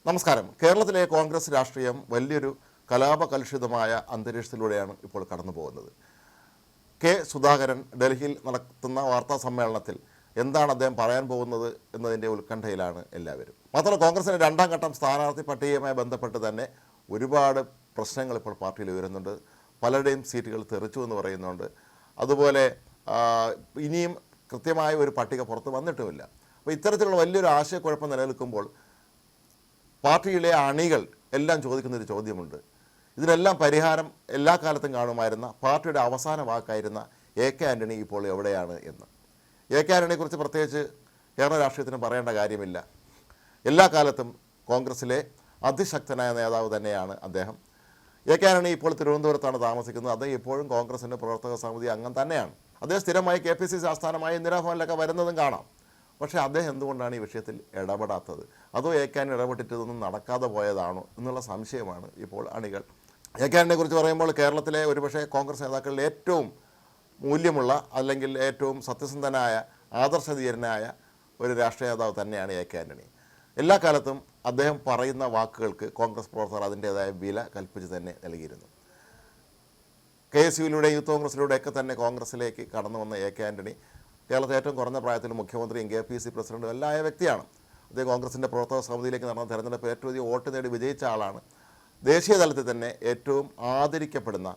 നമസ്കാരം. കേരളത്തിലെ കോൺഗ്രസ് രാഷ്ട്രീയം വലിയൊരു കലാപകലുഷിതമായ അന്തരീക്ഷത്തിലൂടെയാണ് ഇപ്പോൾ കടന്നു പോകുന്നത്. കെ സുധാകരൻ ഡൽഹിയിൽ നടത്തുന്ന വാർത്താ സമ്മേളനത്തിൽ എന്താണ് അദ്ദേഹം പറയാൻ പോകുന്നത് എന്നതിൻ്റെ ഉത്കണ്ഠയിലാണ് എല്ലാവരും. മാത്രമല്ല, കോൺഗ്രസിൻ്റെ രണ്ടാം ഘട്ടം സ്ഥാനാർത്ഥി പട്ടികയുമായി ബന്ധപ്പെട്ട് തന്നെ ഒരുപാട് പ്രശ്നങ്ങൾ ഇപ്പോൾ പാർട്ടിയിൽ ഉയരുന്നുണ്ട്. പലരുടെയും സീറ്റുകൾ തെറിച്ചു എന്ന് പറയുന്നുണ്ട്. അതുപോലെ ഇനിയും കൃത്യമായ ഒരു പട്ടിക പുറത്ത് വന്നിട്ടുമില്ല. അപ്പോൾ ഇത്തരത്തിലുള്ള വലിയൊരു ആശയക്കുഴപ്പം നിലനിൽക്കുമ്പോൾ പാർട്ടിയിലെ അണികൾ എല്ലാം ചോദിക്കുന്നൊരു ചോദ്യമുണ്ട്. ഇതിനെല്ലാം പരിഹാരം എല്ലാ കാലത്തും കാണുമായിരുന്ന പാർട്ടിയുടെ അവസാന വാക്കായിരുന്ന എ കെ ആൻ്റണി ഇപ്പോൾ എവിടെയാണ് എന്ന്. എ കെ ആൻ്റണിയെക്കുറിച്ച് പ്രത്യേകിച്ച് കേരള രാഷ്ട്രീയത്തിന് പറയേണ്ട കാര്യമില്ല. എല്ലാ കാലത്തും കോൺഗ്രസിലെ അതിശക്തനായ നേതാവ് തന്നെയാണ് അദ്ദേഹം. എ കെ ആൻ്റണി ഇപ്പോൾ തിരുവനന്തപുരത്താണ് താമസിക്കുന്നത്. അദ്ദേഹം ഇപ്പോഴും കോൺഗ്രസിൻ്റെ പ്രവർത്തക സമിതി അംഗം തന്നെയാണ്. അദ്ദേഹം സ്ഥിരമായി KPCC ആസ്ഥാനമായി ഇന്ദിരാഭവനിലൊക്കെ വരുന്നതും കാണാം. പക്ഷേ അദ്ദേഹം എന്തുകൊണ്ടാണ് ഈ വിഷയത്തിൽ ഇടപെടാത്തത്? അതോ എ കെ ആൻ്റണി ഇടപെട്ടിട്ടതൊന്നും നടക്കാതെ പോയതാണോ എന്നുള്ള സംശയമാണ് ഇപ്പോൾ അണികൾ. എ കെ ആൻ്റണിയെ കുറിച്ച് പറയുമ്പോൾ കേരളത്തിലെ ഒരുപക്ഷെ കോൺഗ്രസ് നേതാക്കളിൽ ഏറ്റവും മൂല്യമുള്ള അല്ലെങ്കിൽ ഏറ്റവും സത്യസന്ധനായ ആദർശധീരനായ ഒരു രാഷ്ട്രീയ നേതാവ് തന്നെയാണ് എ കെ ആൻ്റണി. എല്ലാ കാലത്തും അദ്ദേഹം പറയുന്ന വാക്കുകൾക്ക് കോൺഗ്രസ് പ്രവർത്തകർ അതിൻ്റേതായ വില കൽപ്പിച്ച് തന്നെ നൽകിയിരുന്നു. KSUവിലൂടെ യൂത്ത് കോൺഗ്രസിലൂടെയൊക്കെ തന്നെ കോൺഗ്രസിലേക്ക് കടന്നു വന്ന എ കെ ആൻ്റണി കേരളത്തിൽ ഏറ്റവും കുറഞ്ഞ പ്രായത്തിൽ മുഖ്യമന്ത്രിയും KPCC പ്രസിഡന്റും എല്ലാം ആയ വ്യക്തിയാണ്. അദ്ദേഹം കോൺഗ്രസിൻ്റെ പ്രവർത്തക സമിതിയിലേക്ക് നടന്ന തെരഞ്ഞെടുപ്പ് ഏറ്റവും അധികം വോട്ട് നേടി വിജയിച്ച ആളാണ്. ദേശീയ തലത്തിൽ തന്നെ ഏറ്റവും ആദരിക്കപ്പെടുന്ന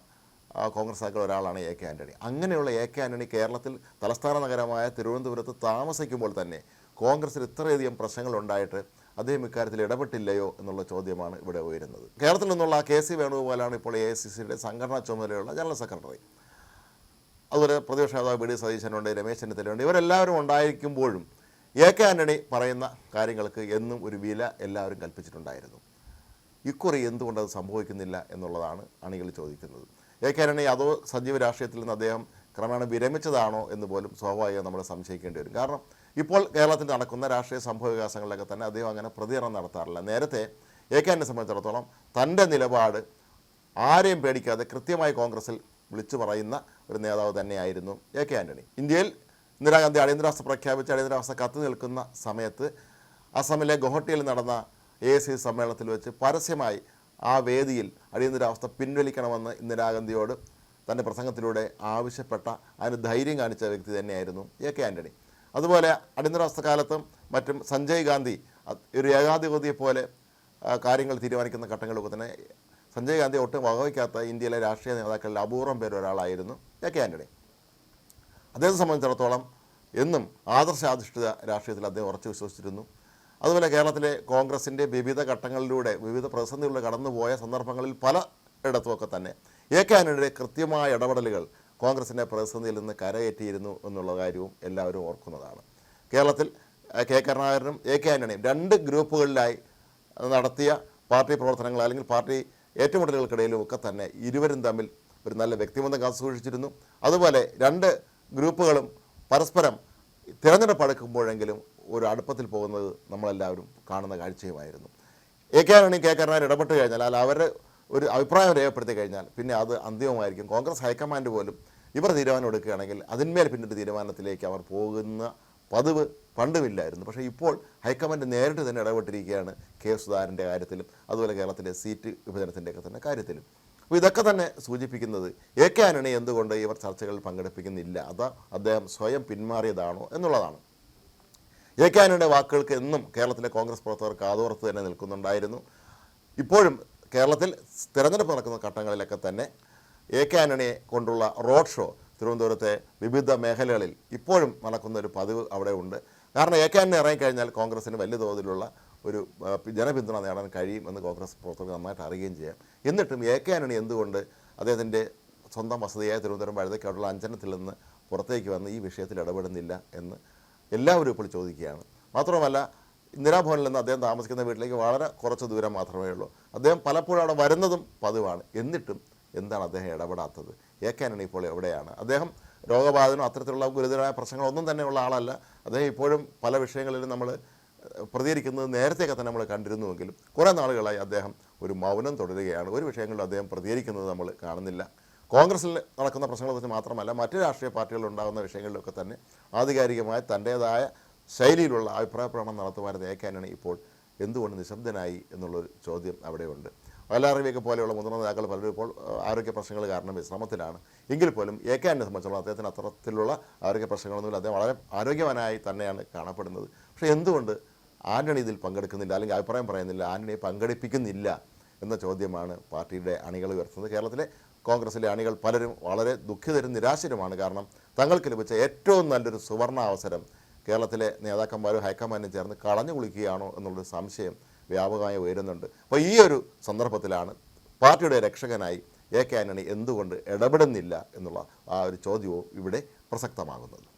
കോൺഗ്രസ് നേതാക്കളിൽ ഒരാളാണ് എ കെ ആൻ്റണി. അങ്ങനെയുള്ള എ കെ ആൻ്റണി കേരളത്തിൽ തലസ്ഥാന നഗരമായ തിരുവനന്തപുരത്ത് താമസിക്കുമ്പോൾ തന്നെ കോൺഗ്രസിൽ ഇത്രയധികം പ്രശ്നങ്ങളുണ്ടായിട്ട് അദ്ദേഹം ഇക്കാര്യത്തിൽ ഇടപെട്ടില്ലയോ എന്നുള്ള ചോദ്യമാണ് ഇവിടെ ഉയരുന്നത്. കേരളത്തിൽ നിന്നുള്ള KC വേണുഗോപാലാണ് ഇപ്പോൾ AICCയുടെ സംഘടനാ ചുമതലയുള്ള ജനറൽ സെക്രട്ടറി. അതുപോലെ പ്രതിപക്ഷ നേതാവ് BD സതീശനുണ്ട്, രമേശ് ചെന്നിത്തലയുണ്ട്. ഇവരെല്ലാവരും ഉണ്ടായിരിക്കുമ്പോഴും എ കെ ആൻ്റണി പറയുന്ന കാര്യങ്ങൾക്ക് എന്നും ഒരു വില എല്ലാവരും കൽപ്പിച്ചിട്ടുണ്ടായിരുന്നു. ഇക്കുറി എന്തുകൊണ്ടത് സംഭവിക്കുന്നില്ല എന്നുള്ളതാണ് അണികൾ ചോദിക്കുന്നത്. എ കെ ആൻ്റണി അതോ സജീവ രാഷ്ട്രീയത്തിൽ നിന്ന് അദ്ദേഹം ക്രമേണ വിരമിച്ചതാണോ എന്ന് പോലും സ്വാഭാവികം നമ്മൾ സംശയിക്കേണ്ടി വരും. കാരണം ഇപ്പോൾ കേരളത്തിൽ നടക്കുന്ന രാഷ്ട്രീയ സംഭവ വികാസങ്ങളിലൊക്കെ തന്നെ അദ്ദേഹം അങ്ങനെ പ്രതികരണം നടത്താറില്ല. നേരത്തെ എ കെ ആൻ്റണിയെ സംബന്ധിച്ചിടത്തോളം തൻ്റെ നിലപാട് ആരെയും പേടിക്കാതെ കൃത്യമായി കോൺഗ്രസിൽ വിളിച്ചു പറയുന്ന ഒരു നേതാവ് തന്നെയായിരുന്നു എ കെ ആൻ്റണി. ഇന്ത്യയിൽ ഇന്ദിരാഗാന്ധി അടിയന്തരാവസ്ഥ പ്രഖ്യാപിച്ച് അടിയന്തരാവസ്ഥ കത്ത് നിൽക്കുന്ന സമയത്ത് അസമിലെ ഗുവാഹട്ടിയിൽ നടന്ന AICC സമ്മേളനത്തിൽ വെച്ച് പരസ്യമായി ആ വേദിയിൽ അടിയന്തരാവസ്ഥ പിൻവലിക്കണമെന്ന് ഇന്ദിരാഗാന്ധിയോട് തൻ്റെ പ്രസംഗത്തിലൂടെ ആവശ്യപ്പെട്ട അതിന് ധൈര്യം കാണിച്ച വ്യക്തി തന്നെയായിരുന്നു എ കെ ആൻ്റണി. അതുപോലെ അടിയന്തരാവസ്ഥ കാലത്തും മറ്റും സഞ്ജയ് ഗാന്ധി ഒരു ഏകാധിപതിയെ പോലെ കാര്യങ്ങൾ തീരുമാനിക്കുന്ന ഘട്ടങ്ങളിലൊക്കെ തന്നെ സഞ്ജയ് ഗാന്ധി ഒട്ടും വകവയ്ക്കാത്ത ഇന്ത്യയിലെ രാഷ്ട്രീയ നേതാക്കളിൽ അപൂർവം പേര് ഒരാളായിരുന്നു എ കെ ആൻ്റണി. അദ്ദേഹത്തെ സംബന്ധിച്ചിടത്തോളം എന്നും ആദർശാധിഷ്ഠിത രാഷ്ട്രീയത്തിൽ അദ്ദേഹം ഉറച്ചു വിശ്വസിച്ചിരുന്നു. അതുപോലെ കേരളത്തിലെ കോൺഗ്രസിൻ്റെ വിവിധ ഘട്ടങ്ങളിലൂടെ വിവിധ പ്രതിസന്ധികളിലൂടെ കടന്നുപോയ സന്ദർഭങ്ങളിൽ പലയിടത്തുമൊക്കെ തന്നെ എ കെ ആൻ്റണിയുടെ കൃത്യമായ ഇടപെടലുകൾ കോൺഗ്രസിൻ്റെ പ്രതിസന്ധിയിൽ നിന്ന് കരകയറ്റിയിരുന്നു എന്നുള്ള കാര്യവും എല്ലാവരും ഓർക്കുന്നതാണ്. കേരളത്തിൽ കെ കരുണാകരനും എ കെ ആൻ്റണിയും രണ്ട് ഗ്രൂപ്പുകളിലായി നടത്തിയ പാർട്ടി പ്രവർത്തനങ്ങൾ അല്ലെങ്കിൽ പാർട്ടി ഏറ്റുമുട്ടലുകൾക്കിടയിലും ഒക്കെ തന്നെ ഇരുവരും തമ്മിൽ ഒരു നല്ല വ്യക്തിബന്ധം കാത്തുസൂക്ഷിച്ചിരുന്നു. അതുപോലെ രണ്ട് ഗ്രൂപ്പുകളും പരസ്പരം തിരഞ്ഞെടുപ്പ് അടുക്കുമ്പോഴെങ്കിലും ഒരു അടുപ്പത്തിൽ പോകുന്നത് നമ്മളെല്ലാവരും കാണുന്ന കാഴ്ചയുമായിരുന്നു. A K Antony K Karunakaran ഇടപെട്ട് കഴിഞ്ഞാൽ അല്ല അവർ ഒരു അഭിപ്രായം രേഖപ്പെടുത്തി കഴിഞ്ഞാൽ പിന്നെ അത് അന്തിമമായിരിക്കും. കോൺഗ്രസ് ഹൈക്കമാൻഡ് പോലും ഇവർ തീരുമാനം എടുക്കുകയാണെങ്കിൽ അതിന്മേൽ പിന്നീട് തീരുമാനത്തിലേക്ക് അവർ പോകുന്ന പതിവ് പണ്ടുമില്ലായിരുന്നു. പക്ഷേ ഇപ്പോൾ ഹൈക്കമാൻഡ് നേരിട്ട് തന്നെ ഇടപെട്ടിരിക്കുകയാണ് കെ സുധാകരൻ്റെ കാര്യത്തിലും അതുപോലെ കേരളത്തിലെ സീറ്റ് വിഭജനത്തിൻ്റെയൊക്കെ തന്നെ കാര്യത്തിലും. അപ്പോൾ ഇതൊക്കെ തന്നെ സൂചിപ്പിക്കുന്നത് എ കെ ആൻ്റണി എന്തുകൊണ്ട് ഇവർ ചർച്ചകളിൽ പങ്കെടുപ്പിക്കുന്നില്ല, അത് അദ്ദേഹം സ്വയം പിന്മാറിയതാണോ എന്നുള്ളതാണ്. എ കെ ആൻ്റണിയുടെ വാക്കുകൾക്ക് എന്നും കേരളത്തിലെ കോൺഗ്രസ് പ്രവർത്തകർ കാതോർത്ത് തന്നെ നിൽക്കുന്നുണ്ടായിരുന്നു. ഇപ്പോഴും കേരളത്തിൽ തിരഞ്ഞെടുപ്പ് നടക്കുന്ന ഘട്ടങ്ങളിലൊക്കെ തന്നെ എ കെ ആൻ്റണിയെ കൊണ്ടുള്ള റോഡ് ഷോ തിരുവനന്തപുരത്തെ വിവിധ മേഖലകളിൽ ഇപ്പോഴും നടക്കുന്ന ഒരു പതിവ് അവിടെ ഉണ്ട്. കാരണം എ കെ ആൻ്റണി ഇറങ്ങിക്കഴിഞ്ഞാൽ കോൺഗ്രസിന് വലിയ തോതിലുള്ള ഒരു ജനപിന്തുണ നേടാൻ കഴിയുമെന്ന് കോൺഗ്രസ് പ്രവർത്തകർ നന്നായിട്ട് അറിയുകയും ചെയ്യാം. എന്നിട്ടും എ കെ ആൻ്റണി എന്തുകൊണ്ട് അദ്ദേഹത്തിൻ്റെ സ്വന്തം വസതിയായ തിരുവനന്തപുരം വഴുതക്കാടുള്ള അഞ്ചനത്തിൽ നിന്ന് പുറത്തേക്ക് വന്ന് ഈ വിഷയത്തിൽ ഇടപെടുന്നില്ല എന്ന് എല്ലാവരും ഇപ്പോൾ ചോദിക്കുകയാണ്. മാത്രമല്ല, ഇന്ദിരാഭവനിൽ നിന്ന് അദ്ദേഹം താമസിക്കുന്ന വീട്ടിലേക്ക് വളരെ കുറച്ച് ദൂരം മാത്രമേ ഉള്ളൂ. അദ്ദേഹം പലപ്പോഴും അവിടെ വരുന്നതും പതിവാണ്. എന്നിട്ടും എന്താണ് അദ്ദേഹം ഇടപെടാത്തത്? എ കെ ആൻ്റണി ഇപ്പോൾ എവിടെയാണ്? അദ്ദേഹം രോഗബാധനോ അത്തരത്തിലുള്ള ഗുരുതരമായ പ്രശ്നങ്ങളൊന്നും തന്നെ ഉള്ള ആളല്ല. അദ്ദേഹം ഇപ്പോഴും പല വിഷയങ്ങളിലും നമ്മൾ പ്രതികരിക്കുന്നത് നേരത്തെയൊക്കെ തന്നെ നമ്മൾ കണ്ടിരുന്നുവെങ്കിലും കുറേ നാളുകളായി അദ്ദേഹം ഒരു മൗനം തുടരുകയാണ്. ഒരു വിഷയങ്ങളിലും അദ്ദേഹം പ്രതികരിക്കുന്നത് നമ്മൾ കാണുന്നില്ല. കോൺഗ്രസിൽ നടക്കുന്ന പ്രശ്നങ്ങളെക്കുറിച്ച് മാത്രമല്ല മറ്റ് രാഷ്ട്രീയ പാർട്ടികളിലുണ്ടാകുന്ന വിഷയങ്ങളിലൊക്കെ തന്നെ ആധികാരികമായ തൻ്റേതായ ശൈലിയിലുള്ള അഭിപ്രായ പ്രകടനം നടത്തുവാൻ എ കെ ആൻ്റണി ഇപ്പോൾ എന്തുകൊണ്ട് നിശബ്ദനായി എന്നുള്ളൊരു ചോദ്യം അവിടെയുണ്ട്. വയലാർ പോലെയുള്ള മുതിർന്ന നേതാക്കൾ പലരും ഇപ്പോൾ ആരോഗ്യ പ്രശ്നങ്ങൾ കാരണം വിശ്രമത്തിലാണ്. എങ്കിൽ പോലും എ കെ ആന്റണിയെ സംബന്ധിച്ചിടത്തോളം അദ്ദേഹത്തിന് അത്തരത്തിലുള്ള ആരോഗ്യ പ്രശ്നങ്ങളൊന്നുമില്ല. അദ്ദേഹം വളരെ ആരോഗ്യവാനായി തന്നെയാണ് കാണപ്പെടുന്നത്. പക്ഷേ എന്തുകൊണ്ട് ആന്റണി ഇതിൽ പങ്കെടുക്കുന്നില്ല, അല്ലെങ്കിൽ അഭിപ്രായം പറയുന്നില്ല, ആന്റണിയെ പങ്കെടുപ്പിക്കുന്നില്ല എന്ന ചോദ്യമാണ് പാർട്ടിയുടെ അണികൾ ഉയർത്തുന്നത്. കേരളത്തിലെ കോൺഗ്രസിലെ അണികൾ പലരും വളരെ ദുഃഖിതരും നിരാശരുമാണ്. കാരണം തങ്ങൾക്ക് ലഭിച്ച ഏറ്റവും നല്ലൊരു സുവർണ അവസരം കേരളത്തിലെ നേതാക്കന്മാരും ഹൈക്കമാൻഡും ചേർന്ന് കളഞ്ഞു കുളിക്കുകയാണോ എന്നുള്ളൊരു സംശയം വ്യാപകമായി ഉയരുന്നുണ്ട്. അപ്പോൾ ഈ ഒരു സന്ദർഭത്തിലാണ് പാർട്ടിയുടെ രക്ഷകനായി എ കെ ആന്റണി എന്തുകൊണ്ട് ഇടപെടുന്നില്ല എന്നുള്ള ആ ഒരു ചോദ്യവും ഇവിടെ പ്രസക്തമാകുന്നത്.